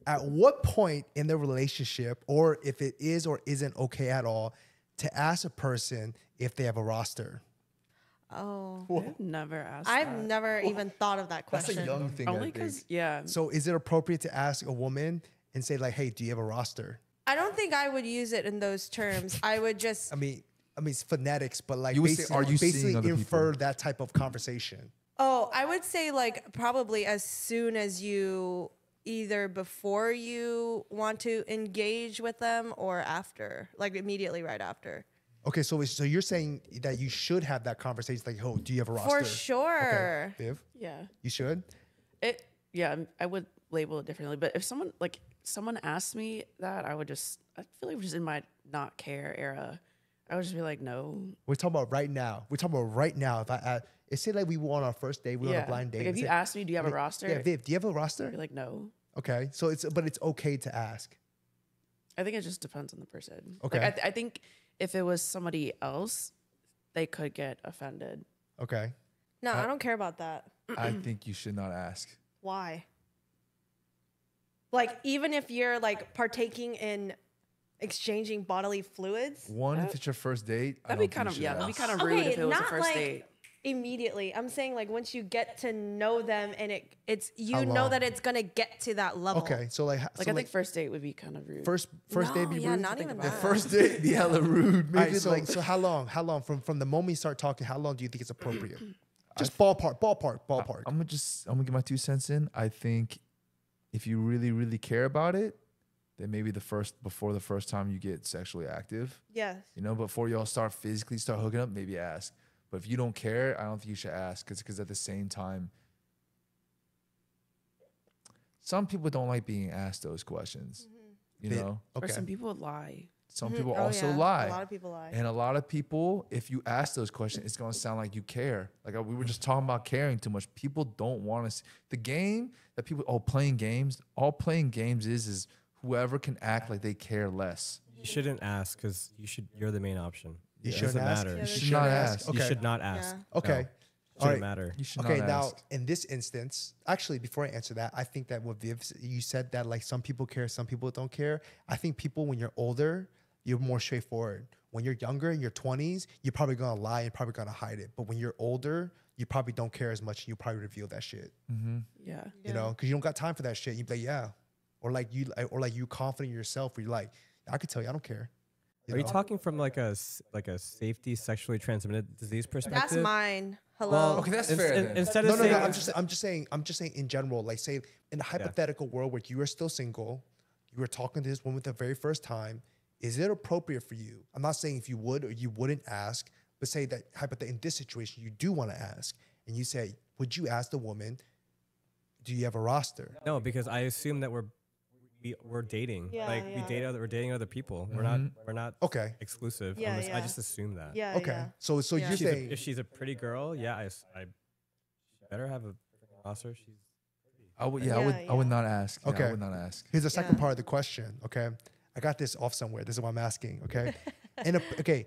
at what point in the relationship, or if it is or isn't okay at all, to ask a person if they have a roster? Oh, I've never asked I've that. never even thought of that That's question. a young thing. Only because, yeah. So is it appropriate to ask a woman and say like, hey, do you have a roster? I don't think I would use it in those terms. I would just. I mean, it's phonetics, but like You would say, basically, are you seeing basically other infer people? that type of conversation. Oh, I would say like probably as soon as you, either before you want to engage with them or after, like immediately right after. Okay, so you're saying that you should have that conversation, like, oh, do you have a roster? For sure. Okay. Viv, Yeah. you should? Yeah, I would label it differently. But if someone asked me that, I feel like just in my not care era, I would just be like, no. We're talking about right now. If say like we were on our first date, we were on a blind date. Like if you asked me, do you have a roster? Yeah, Viv, do you have a roster? I'd be like, no. Okay, so it's okay to ask. I think it just depends on the person. Okay. Like, I think if it was somebody else, they could get offended. Okay. No, I don't care about that. I think you should not ask. Why? Like, even if you're like partaking in exchanging bodily fluids? One, if it's your first date, That'd be kind of rude if it was a first date. Immediately. I'm saying like once you get to know them and it's you know long? that it's gonna get to that level. Okay, so like, I think first date would be kind of rude. first date be rude. Yeah, not even The that. first date be hella rude. All Maybe right, so how long from the moment you start talking, how long do you think it's appropriate? Just ballpark. I'm gonna get my 2 cents in. I think if you really, really care about it, then maybe before the first time you get sexually active, Yes. you know, before y'all start hooking up, maybe ask. But if you don't care, I don't think you should ask, because at the same time, some people don't like being asked those questions. You know, Or some people would lie. Some people Oh, also yeah. lie. A lot of people lie. And a lot of people, if you ask those questions, it's going to sound like you care. Like we were just talking about caring too much. People don't want to. The game that people, playing games is whoever can act like they care less. You shouldn't ask because you're the main option. You It shouldn't doesn't ask? matter. Yeah, You they should should not ask. ask. Okay. You should not ask. Yeah. Okay. No. All Shouldn't right. matter. You should Okay, not now ask. in this instance, actually, before I answer that, I think that what Viv, you said that like some people care, some people don't care. I think people, when you're older, you're more straightforward. When you're younger, in your 20s, you're probably gonna lie, you're probably gonna hide it. But when you're older, you probably don't care as much, and you probably reveal that shit. Yeah. You know, because you don't got time for that shit. You be like, yeah, or like you confident in yourself, where you're like, I could tell you, I don't care. Are you talking from like a safety sexually transmitted disease perspective? That's mine. Hello. Well, Okay, that's fair then. Instead No, of no, saying, no. I'm just saying in general. Like, say in a hypothetical world where you are still single, you were talking to this woman the very first time. Is it appropriate for you? I'm not saying if you would or you wouldn't ask, but say that in this situation you do want to ask, and you say, would you ask the woman, do you have a roster? no, because I assume that we're dating. Yeah, like yeah. we're dating other people. We're not Okay. exclusive. Yeah, I yeah. just assume that. Yeah. Okay. Yeah. So Yeah. you're saying If she's a pretty girl, yeah, I better have a roster. She's I would Yeah. not ask. Yeah, Okay. I would not ask. here's the second Yeah. part of the question. Okay, I got this off somewhere. This is what I'm asking. Okay, okay,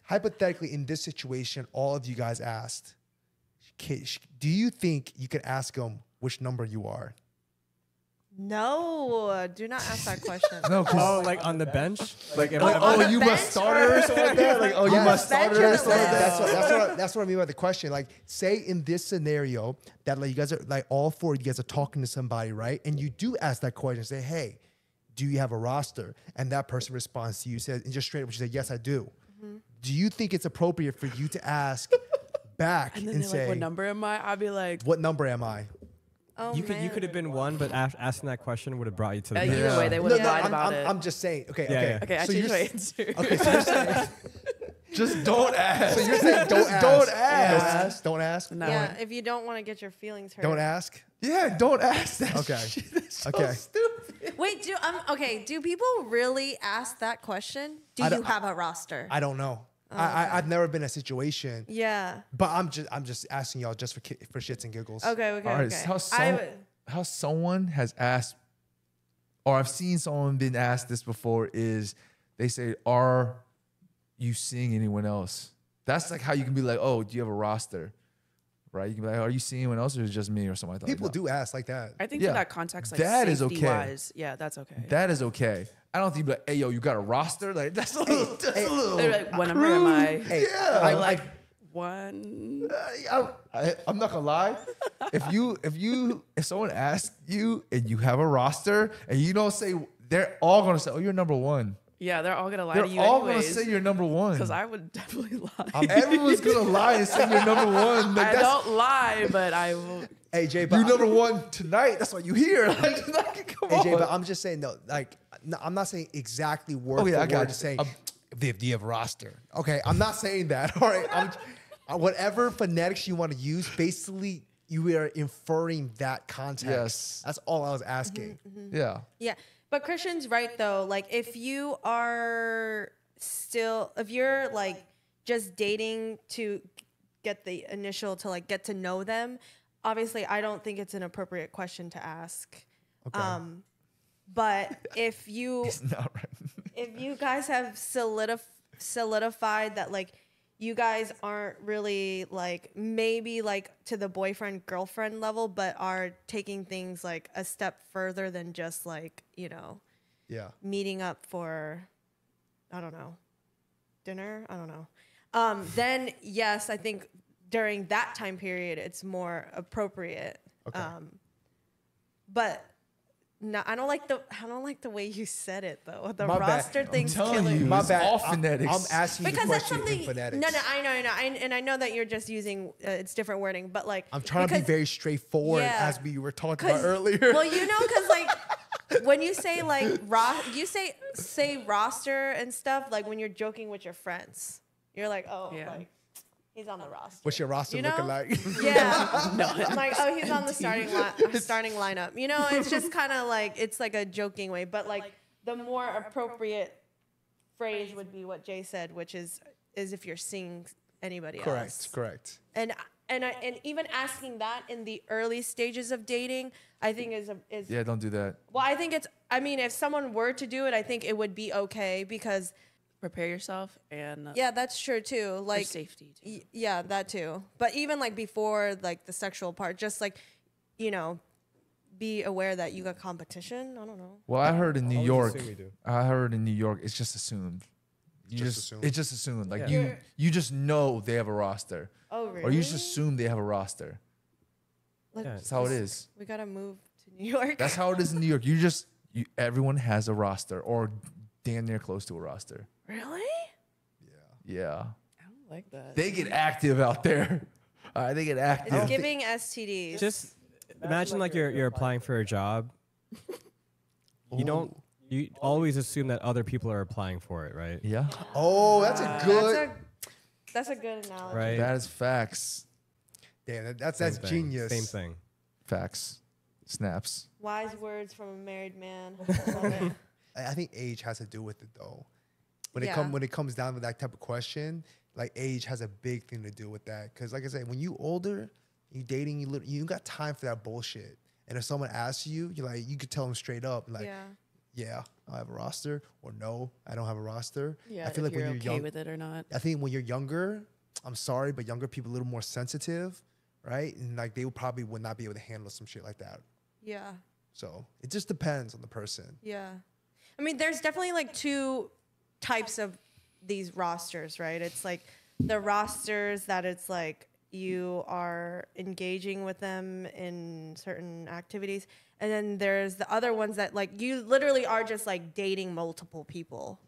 hypothetically in this situation, all of you guys asked, do you think you could ask them which number you are? No, do not ask that question. No, oh, like on the bench. Like if on you the must bench start her or something like that. Like, you must start her or something like that. That's what I mean by the question. Like, say in this scenario that like you guys are like all four of you guys are talking to somebody, right? And you do ask that question, say, hey, do you have a roster? And that person responds to you, says, and just straight up, you say, yes, I do. Do you think it's appropriate for you to ask back And and, then they're say, like, what number am I? I'd be like, what number am I? Oh, you could have been one, but asking that question would have brought you to the bench. either way, they would have lied about it. I'm just saying. Okay, Yeah, okay. yeah. Okay, I So changed my you're answer. Okay, so you're saying, Just don't ask. so you're saying don't ask. Don't Don't ask. ask. Don't ask. No. Yeah, if you don't want to get your feelings hurt. Don't ask. Yeah, don't ask that. Okay. Shit is so Okay. stupid. Wait, do people really ask that question? Do I you don't- have a roster? I don't know. I've never been in a situation, Yeah. but I'm just asking y'all just for shits and giggles. Okay. All right, Okay. so how someone has asked, or I've seen someone been asked this before, is they say, are you seeing anyone else? That's like how you can be like, oh, do you have a roster? right? You can be like, are you seeing anyone else or is it just me or something like that? People Like, no. do ask like that. I think Yeah. for that context, like That is safety okay. wise, yeah, that's okay. That is okay. I don't think you'd be like, hey, yo, you got a roster? Like, that's a little, They're like, what number am I? Hey, I'm like, one. I'm not gonna lie. If someone asks you and you have a roster and you don't say, they're all gonna say, oh, you're number one. Yeah, they're all gonna lie They're to you all anyways. gonna say you're number one. Because I would definitely lie. Everyone's gonna lie and say you're number one. Like, I don't lie, but I will. Hey Jay, but you number one tonight. That's what you hear. Like, come Hey Jay, on. but I'm just saying no. Like, no, I'm not saying exactly word Oh, yeah, for I got word. you. Just saying, Viv, do you have a roster? Okay, I'm not saying that. All right, whatever phonetics you want to use, basically you are inferring that context. Yes. That's all I was asking. Yeah. Yeah. But Christian's right though. Like if you are if you're like just dating to get the initial to like get to know them, obviously I don't think it's an appropriate question to ask. Okay. But if you It's not right. if you guys have solidified that like you guys aren't really like maybe like to the boyfriend girlfriend level, but are taking things like a step further than just like, you know, Yeah. meeting up for, I don't know, dinner. I don't know. Then yes, I think during that time period, it's more appropriate. Okay. But no, I don't like the way you said it though. The My bad. roster I'm thing's telling killing you. me. My It's bad. all I'm phonetics. asking Because the that's question something. in phonetics. No, I know, and I know that you're just using it's different wording, but like I'm trying to be because- very straightforward Yeah. as we were talking about 'Cause- earlier. Well, you know, because like when you say like you say roster and stuff, like when you're joking with your friends, you're like, oh, Yeah. like he's on the roster. What's your roster You know? looking like? Yeah, no, I'm like, oh, he's on the starting lineup. You know, it's just kind of like it's like a joking way, but like the more appropriate phrase would be what Jay said, which is if you're seeing anybody else. Correct. And even asking that in the early stages of dating, I think is Yeah, don't do that. well, I think it's. I mean, if someone were to do it, I think it would be okay because Prepare yourself and yeah, that's true too. for Like safety too. yeah, that too. But even like before like the sexual part, just like, you know, be aware that you got competition. I don't know. Well, I heard in New Always York. assume we do. I heard in New York, it's just assumed. You Just just assumed. it's just assumed. Like Yeah. you just know they have a roster, Oh really? or you just assume they have a roster. Like, Yeah. That's how it is. We gotta move to New York. That's how it is in New York. Everyone has a roster, or damn near close to a roster. Really? Yeah, I don't like that. they get active out there. They get active. It's giving STDs. Just imagine like you're applying for a job. You always assume that other people are applying for it, right? Yeah, Oh, that's a good. That's a good analogy. Right. that is facts. Damn, that's Same thing. genius. Same thing. Facts. Snaps. Wise words from a married man. I think age has to do with it though. When Yeah. when it comes down to that type of question, like age has a big thing to do with that. Because like I said, when you older, you dating, you got time for that bullshit. And if someone asks you, you could tell them straight up, like, yeah, I have a roster, or no, I don't have a roster. Yeah, I feel if like when you're you're okay young, with it or not. I think when you're younger, I'm sorry, but younger people are a little more sensitive, right? And like they would not be able to handle some shit like that. Yeah. So it just depends on the person. Yeah. I mean, there's definitely like two types of these rosters, right? It's like the rosters that it's like you are engaging with them in certain activities. And then there's the other ones that like you literally are just like dating multiple people.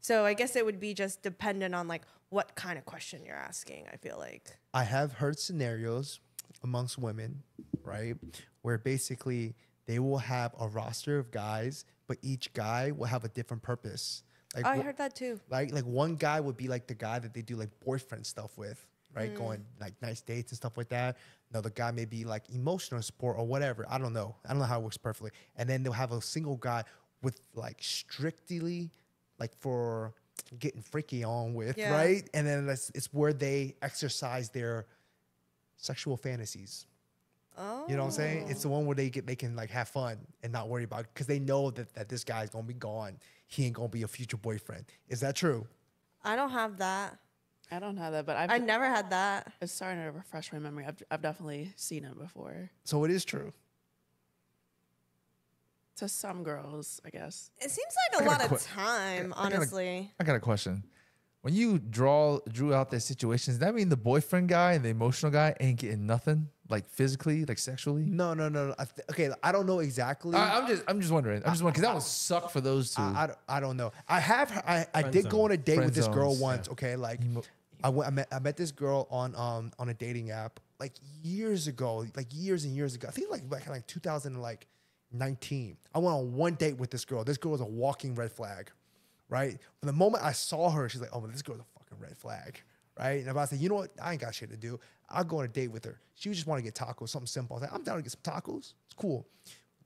So I guess it would be just dependent on like what kind of question you're asking, I feel like. I have heard scenarios amongst women, right, where basically they will have a roster of guys, but each guy will have a different purpose. Like I heard that too. like one guy would be like the guy that they do like boyfriend stuff with, right? Going like nice dates and stuff like that. Another guy may be like emotional support or whatever. I don't know how it works perfectly. And then they'll have a single guy with like strictly like for getting freaky on with, Yeah. right? And then it's where they exercise their sexual fantasies. Oh. You know what I'm saying? It's the one where they can like have fun and not worry about it because they know that this guy's gonna be gone. He ain't gonna be a future boyfriend. Is that true? I don't have that. I don't have that, but I never had that. it's starting to refresh my memory. I've definitely seen it before. So it is true. To some girls, I guess. It seems like a lot of time, honestly. I got a question. When you drew out their situations, does that mean the boyfriend guy and the emotional guy ain't getting nothing, like physically, like sexually? No. Okay, I don't know exactly. I'm just wondering. I'm just wondering because that would suck for those two. I don't know. I did go on a date Friend with this girl zones, once. Okay, like I met this girl on a dating app like years ago, like years and years ago. I think like back in like 2019. I went on one date with this girl. This girl was a walking red flag, right? From the moment I saw her, she's like, oh, this girl's a fucking red flag, right? And I was like, you know what? I ain't got shit to do. I'll go on a date with her. She just want to get tacos, something simple. I was like, I'm down to get some tacos. It's cool.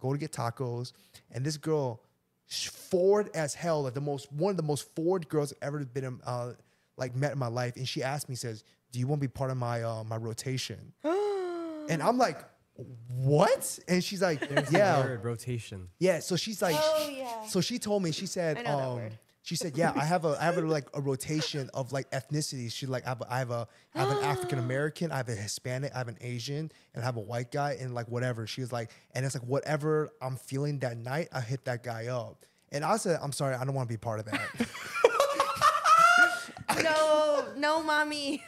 Go to get tacos. And this girl, forward as hell, like one of the most forward girls I've ever been like met in my life. And she asked me, says, do you want to be part of my rotation? And I'm like, what? And she's like, yeah. Word, rotation. Yeah. So she's like, Oh, yeah. so she told me, she said, I know that word. she said, yeah, I have like a rotation of like ethnicities. She like, I have an African American, I have a Hispanic, I have an Asian, and I have a white guy, and like whatever. She was like, and it's like whatever I'm feeling that night, I hit that guy up. And I said, I'm sorry, I don't want to be part of that. No, mommy.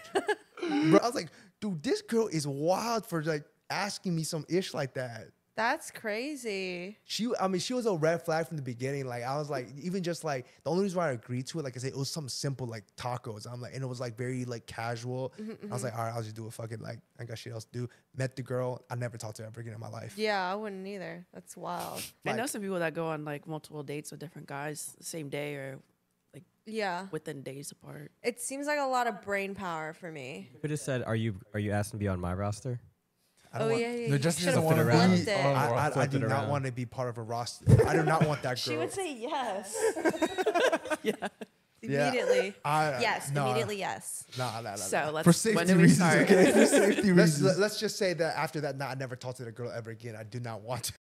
Bro, I was like, dude, this girl is wild for like asking me some ish like that. That's crazy. She was a red flag from the beginning. Like I was like, even just like the only reason why I agreed to it, like I said, it was something simple like tacos. I'm like, and it was like very like casual. I was like, all right, I'll just do it. Fuck it. Like I got shit else to do. Met the girl. I never talked to her ever again in my life. Yeah, I wouldn't either. That's wild. I know some people that go on like multiple dates with different guys the same day or Yeah. within days apart. It seems like a lot of brain power for me. You could have said, "Are you asking to be on my roster?" I don't want, yeah. No, Justin Should've doesn't want to flipped be. it. I Flip do it not around. want to be part of a roster. I do not want that girl. She would say yes. Yeah. Yeah. Immediately. Nah. Immediately yes. Nah. So let's For safety when do we reasons, start? okay? For safety reasons. Let's just say that after that, I never talked to the girl ever again. I do not want to.